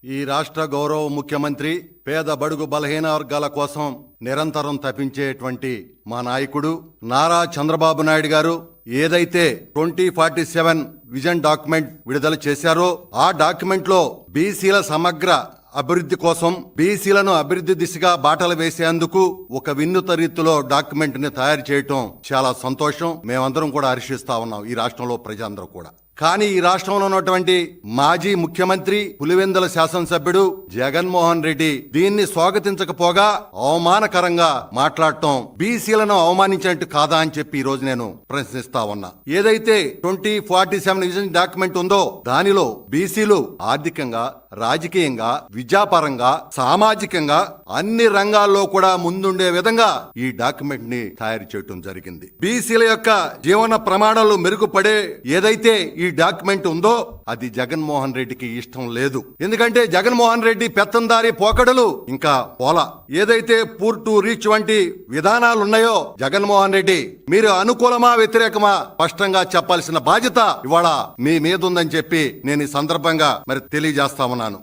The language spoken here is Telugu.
ఈ రాష్ట్ర గౌరవ ముఖ్యమంత్రి పేద బడుగు బలహీన వర్గాల కోసం నిరంతరం తపించేటువంటి మా నాయకుడు నారా చంద్రబాబు నాయుడు గారు ఏదైతే 2047 విజన్ డాక్యుమెంట్ విడుదల చేశారో ఆ డాక్యుమెంట్ లో బీసీల సమగ్ర అభివృద్ధి కోసం బీసీలను అభివృద్ధి దిశగా బాటలు వేసేందుకు ఒక వినూత్న రీతిలో డాక్యుమెంట్ ని తయారు చేయటం చాలా సంతోషం. మేమందరం కూడా హర్షిస్తా ఉన్నాం, ఈ రాష్ట్రంలో ప్రజలందరూ కూడా. కానీ ఈ రాష్ట్రంలో ఉన్నటువంటి మాజీ ముఖ్యమంత్రి పులివెందుల శాసనసభ్యుడు జగన్మోహన్ రెడ్డి దీన్ని స్వాగతించకపోగా అవమానకరంగా మాట్లాడటం బీసీలను అవమానించినట్టు కాదా అని చెప్పి ఈ రోజు నేను ప్రశ్నిస్తా ఉన్నా. ఏదైతే 2047 విజన్ డాక్యుమెంట్ ఉందో దానిలో బీసీలు ఆర్థికంగా, రాజకీయంగా, విద్యాపరంగా, సామాజికంగా అన్ని రంగాల్లో కూడా ముందుండే విధంగా ఈ డాక్యుమెంట్ ని తయారు చేయడం జరిగింది. బీసీల యొక్క జీవన ప్రమాణాలు మెరుగుపడే ఏదైతే ఈ డాక్యుమెంట్ ఉందో అది జగన్మోహన్ రెడ్డికి ఇష్టం లేదు. ఎందుకంటే జగన్మోహన్ రెడ్డి పెత్తందారి పోకడలు ఇంకా పోలా. ఏదైతే పూర్ టు రీచ్ వంటి విధానాలు ఉన్నాయో జగన్మోహన్ రెడ్డి మీరు అనుకూలమా వ్యతిరేకమా స్పష్టంగా చెప్పాల్సిన బాధ్యత ఇవాళ మీ మీద ఉందని చెప్పి నేను ఈ సందర్భంగా తెలియజేస్తా ఉన్నాను.